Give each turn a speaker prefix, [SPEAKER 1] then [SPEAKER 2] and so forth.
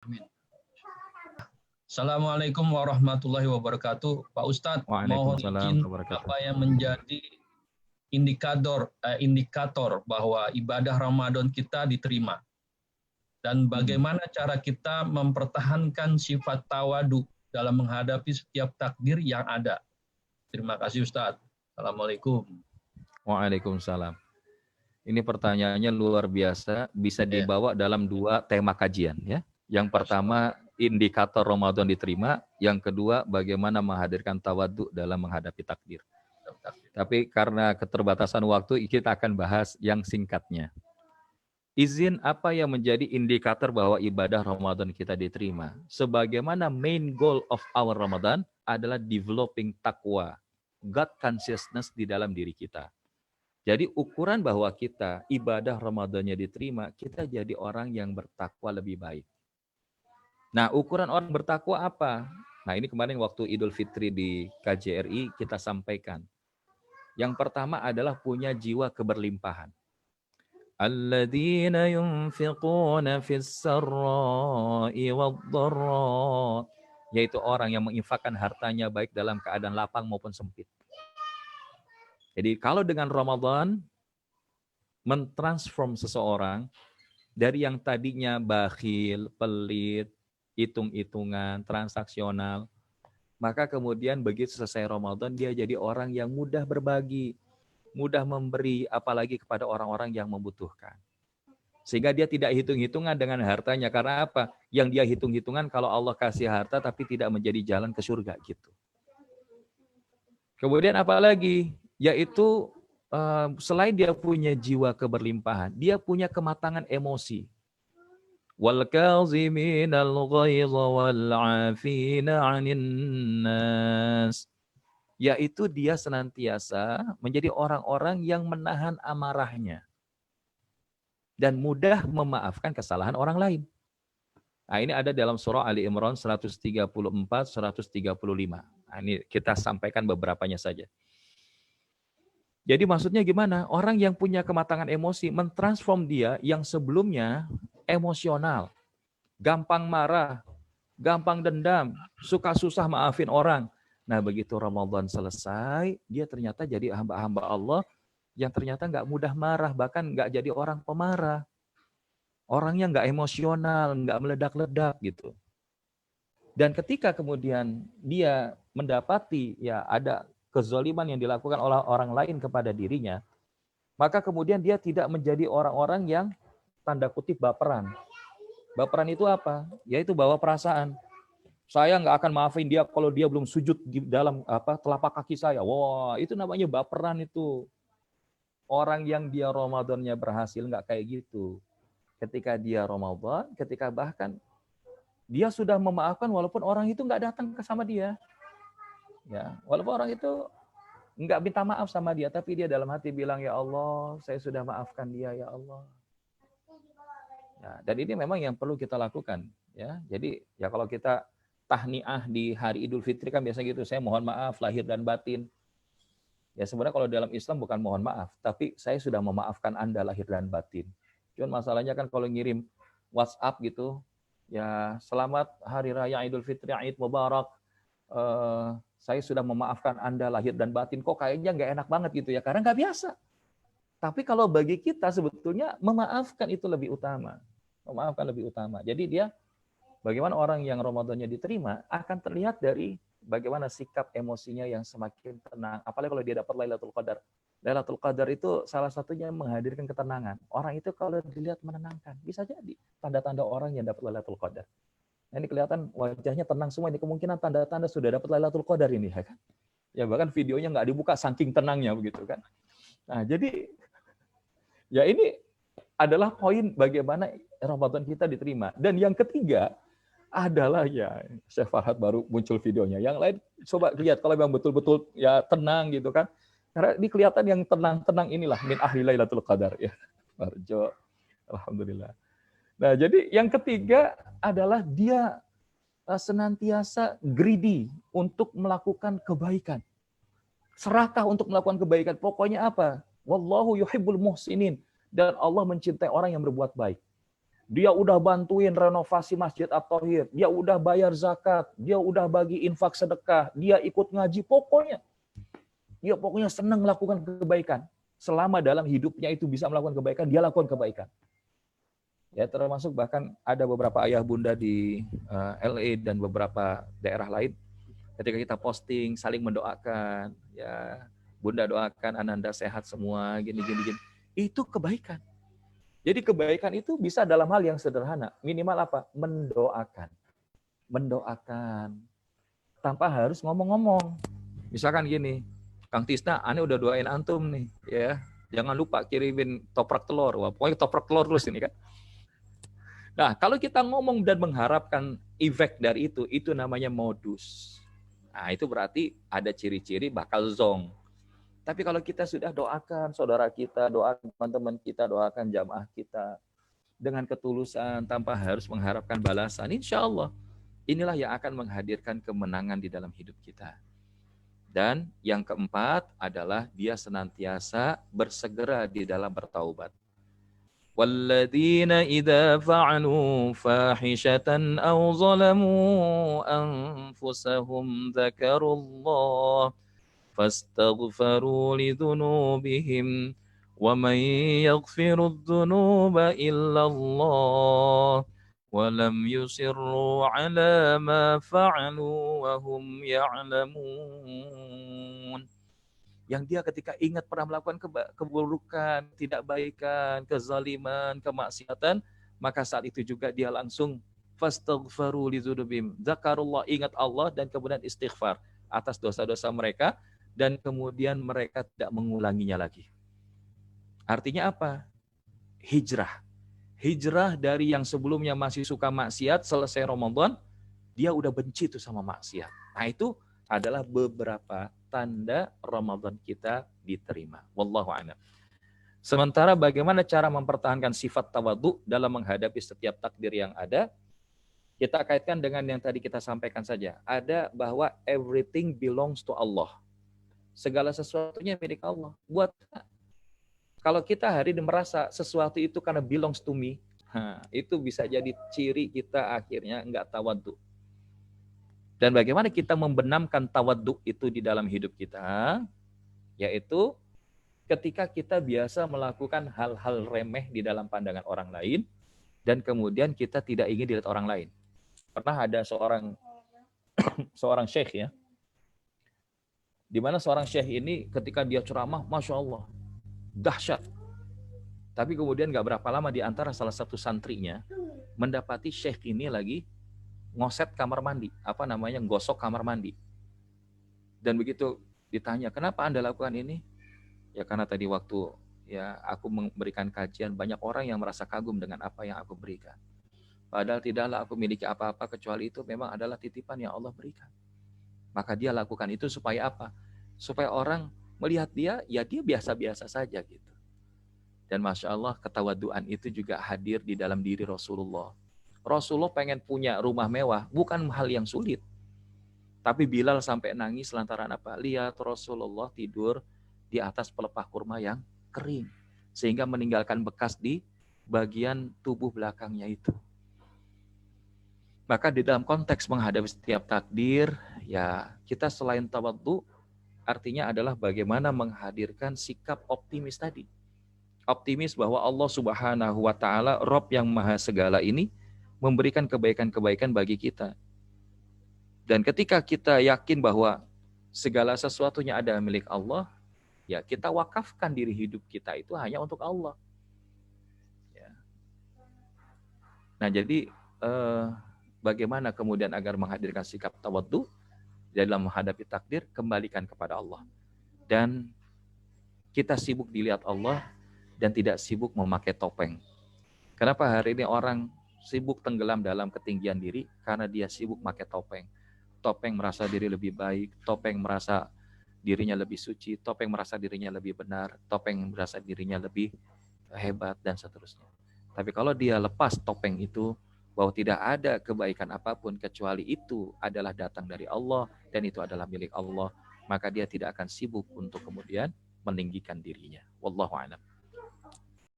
[SPEAKER 1] Amin. Assalamualaikum warahmatullahi wabarakatuh. Pak Ustadz, mohon
[SPEAKER 2] Waalaikumsalam
[SPEAKER 1] izin
[SPEAKER 2] wabarakatuh.
[SPEAKER 1] apa yang menjadi indikator bahwa ibadah Ramadan kita diterima? Dan bagaimana cara kita mempertahankan sifat tawadu dalam menghadapi setiap takdir yang ada? Terima kasih Ustadz. Assalamualaikum.
[SPEAKER 2] Waalaikumsalam. Ini pertanyaannya luar biasa, bisa dibawa dalam dua tema kajian ya. Yang pertama, indikator Ramadan diterima, yang kedua bagaimana menghadirkan tawadhu dalam menghadapi takdir. Tapi karena keterbatasan waktu, kita akan bahas yang singkatnya. Izin apa yang menjadi indikator bahwa ibadah Ramadan kita diterima? Sebagaimana main goal of our Ramadan adalah developing taqwa, God consciousness di dalam diri kita. Jadi ukuran bahwa kita ibadah Ramadannya diterima, kita jadi orang yang bertakwa lebih baik. Nah, ukuran orang bertakwa apa? Nah, ini kemarin waktu Idul Fitri di KJRI kita sampaikan. Yang pertama adalah punya jiwa keberlimpahan. Alladzina yunfiquna fis sarra'i wad-dharra, yaitu orang yang menginfakkan hartanya baik dalam keadaan lapang maupun sempit. Jadi kalau dengan Ramadan mentransform seseorang dari yang tadinya bakhil, pelit, hitung-hitungan, transaksional, maka kemudian begitu selesai Ramadan dia jadi orang yang mudah berbagi, mudah memberi, apalagi kepada orang-orang yang membutuhkan. Sehingga dia tidak hitung-hitungan dengan hartanya. Karena apa? Yang dia hitung-hitungan kalau Allah kasih harta tapi tidak menjadi jalan ke surga gitu. Kemudian apalagi? Yaitu selain dia punya jiwa keberlimpahan, dia punya kematangan emosi. Wal kaziminal ghaidha wal 'afina 'anil nas. Yaitu dia senantiasa menjadi orang-orang yang menahan amarahnya dan mudah memaafkan kesalahan orang lain. Nah, ini ada dalam surah Ali Imran 134, 135. Nah, ini kita sampaikan beberapanya saja. Jadi maksudnya gimana? Orang yang punya kematangan emosi mentransform dia yang sebelumnya emosional, gampang marah, gampang dendam, suka susah maafin orang. Nah, begitu Ramadan selesai, dia ternyata jadi hamba-hamba Allah yang ternyata nggak mudah marah, bahkan nggak jadi orang pemarah. Orangnya nggak emosional, nggak meledak-ledak gitu. Dan ketika kemudian dia mendapati ya ada kezaliman yang dilakukan oleh orang lain kepada dirinya, maka kemudian dia tidak menjadi orang-orang yang tanda kutip baperan. Baperan itu apa? Yaitu bawa perasaan. Saya nggak akan maafin dia kalau dia belum sujud di dalam telapak kaki saya. Wah, itu namanya baperan itu. Orang yang dia Ramadannya berhasil nggak kayak gitu. Ketika dia Ramadan, ketika bahkan dia sudah memaafkan walaupun orang itu nggak datang ke sama dia. Ya, walaupun orang itu nggak minta maaf sama dia, tapi dia dalam hati bilang, ya Allah, saya sudah maafkan dia, ya Allah. Ya, dan ini memang yang perlu kita lakukan. Ya, jadi ya kalau kita tahniah di hari Idul Fitri kan biasa gitu, saya mohon maaf lahir dan batin. Ya sebenarnya kalau dalam Islam bukan mohon maaf, tapi saya sudah memaafkan Anda lahir dan batin. Cuman masalahnya kan kalau ngirim WhatsApp gitu, ya selamat Hari Raya Idul Fitri, Id Mubarak, saya sudah memaafkan Anda lahir dan batin. Kok kayaknya nggak enak banget gitu ya, karena nggak biasa. Tapi kalau bagi kita sebetulnya memaafkan itu lebih utama. Memaafkan lebih utama. Jadi dia, bagaimana orang yang Ramadannya diterima, akan terlihat dari bagaimana sikap emosinya yang semakin tenang. Apalagi kalau dia dapat Lailatul Qadar. Lailatul Qadar itu salah satunya menghadirkan ketenangan. Orang itu kalau dilihat menenangkan. Bisa jadi tanda-tanda orang yang dapat Lailatul Qadar. Nah, ini kelihatan wajahnya tenang semua. Ini kemungkinan tanda-tanda sudah dapat Lailatul Qadar ini. Ya kan? Ya bahkan videonya nggak dibuka saking tenangnya begitu kan. Nah jadi ya ini adalah poin bagaimana Ramadan kita diterima. Dan yang ketiga adalah ya, Syekh Farhad baru muncul videonya. Yang lain coba lihat kalau memang betul-betul ya tenang gitu kan. Karena ini kelihatan yang tenang-tenang inilah min ahli Lailatul Qadar ya. Barjo. Alhamdulillah. Nah, jadi yang ketiga adalah dia senantiasa greedy untuk melakukan kebaikan. Serakah untuk melakukan kebaikan. Pokoknya apa? Wallahu yuhibbul muhsinin. Dan Allah mencintai orang yang berbuat baik. Dia udah bantuin renovasi Masjid At-Thahir, dia udah bayar zakat, dia udah bagi infak sedekah, dia ikut ngaji, dia pokoknya senang melakukan kebaikan. Selama dalam hidupnya itu bisa melakukan kebaikan, dia lakukan kebaikan. Ya, termasuk bahkan ada beberapa ayah bunda di LA dan beberapa daerah lain, ketika kita posting saling mendoakan, ya bunda doakan Ananda sehat semua, gini. Itu kebaikan. Jadi kebaikan itu bisa dalam hal yang sederhana, minimal apa? Mendoakan tanpa harus ngomong-ngomong. Misalkan gini, Kang Tisna, ane udah doain antum nih, ya. Jangan lupa kirimin toprak telur. Wah, pokoknya toprak telur terus ini kan. Nah, kalau kita ngomong dan mengharapkan efek dari itu namanya modus. Nah, itu berarti ada ciri-ciri bakal zong. Tapi kalau kita sudah doakan saudara kita, doakan teman-teman kita, doakan jamaah kita dengan ketulusan tanpa harus mengharapkan balasan, insya Allah inilah yang akan menghadirkan kemenangan di dalam hidup kita. Dan yang keempat adalah dia senantiasa bersegera di dalam bertaubat. وَالَّذِينَ إِذَا فَعَلُوا فَاحِشَةً أَوْ ظَلَمُوا أَنفُسَهُمْ ذَكَرُوا اللَّهَ فَاسْتَغْفَرُوا لِذُنُوبِهِمْ وَمَنْ يَغْفِرُ الذُّنُوبَ إِلَّا اللَّهُ وَلَمْ يُصِرُّوا عَلَى مَا فَعَلُوا وَهُمْ يَعْلَمُونَ. Yang dia ketika ingat pernah melakukan keburukan, tidak baikan, kezaliman, kemaksiatan, maka saat itu juga dia langsung fastaghfaru lidzunubihim. Zakarullah, ingat Allah dan kemudian istighfar atas dosa-dosa mereka dan kemudian mereka tidak mengulanginya lagi. Artinya apa? Hijrah. Hijrah dari yang sebelumnya masih suka maksiat, selesai Ramadan, dia udah benci tuh sama maksiat. Nah, itu adalah beberapa tanda Ramadan kita diterima. Wallahu a'lam. Sementara bagaimana cara mempertahankan sifat tawadhu dalam menghadapi setiap takdir yang ada, kita kaitkan dengan yang tadi kita sampaikan saja. Ada bahwa everything belongs to Allah. Segala sesuatunya milik Allah. Buat kalau kita hari ini merasa sesuatu itu karena belongs to me, itu bisa jadi ciri kita akhirnya enggak tawadhu. Dan bagaimana kita membenamkan tawadhu itu di dalam hidup kita, yaitu ketika kita biasa melakukan hal-hal remeh di dalam pandangan orang lain, dan kemudian kita tidak ingin dilihat orang lain. Pernah ada seorang syekh ya, di mana seorang syekh ini ketika dia ceramah, Masya Allah, dahsyat. Tapi kemudian gak berapa lama di antara salah satu santrinya mendapati syekh ini lagi ngoset kamar mandi, gosok kamar mandi. Dan begitu ditanya, kenapa Anda lakukan ini? Ya karena tadi waktu ya aku memberikan kajian, banyak orang yang merasa kagum dengan apa yang aku berikan. Padahal tidaklah aku miliki apa-apa kecuali itu memang adalah titipan yang Allah berikan. Maka dia lakukan itu supaya apa? Supaya orang melihat dia, ya dia biasa-biasa saja gitu. Dan Masya Allah ketawaduan itu juga hadir di dalam diri Rasulullah. Rasulullah pengen punya rumah mewah, bukan hal yang sulit. Tapi Bilal sampai nangis lantaran apa? Lihat Rasulullah tidur di atas pelepah kurma yang kering. Sehingga meninggalkan bekas di bagian tubuh belakangnya itu. Maka di dalam konteks menghadapi setiap takdir, ya kita selain tawadhu, artinya adalah bagaimana menghadirkan sikap optimis tadi. Optimis bahwa Allah Subhanahu wa Ta'ala, Rabb yang Maha Segala ini, memberikan kebaikan-kebaikan bagi kita. Dan ketika kita yakin bahwa segala sesuatunya ada milik Allah, ya kita wakafkan diri hidup kita itu hanya untuk Allah. Ya. Nah jadi bagaimana kemudian agar menghadirkan sikap tawadhu dalam menghadapi takdir, kembalikan kepada Allah. Dan kita sibuk dilihat Allah dan tidak sibuk memakai topeng. Kenapa hari ini orang sibuk tenggelam dalam ketinggian diri? Karena dia sibuk pakai topeng. Topeng merasa diri lebih baik, topeng merasa dirinya lebih suci, topeng merasa dirinya lebih benar, topeng merasa dirinya lebih hebat, dan seterusnya. Tapi kalau dia lepas topeng itu, bahwa tidak ada kebaikan apapun kecuali itu adalah datang dari Allah dan itu adalah milik Allah, maka dia tidak akan sibuk untuk kemudian meninggikan dirinya. Wallahu a'lam.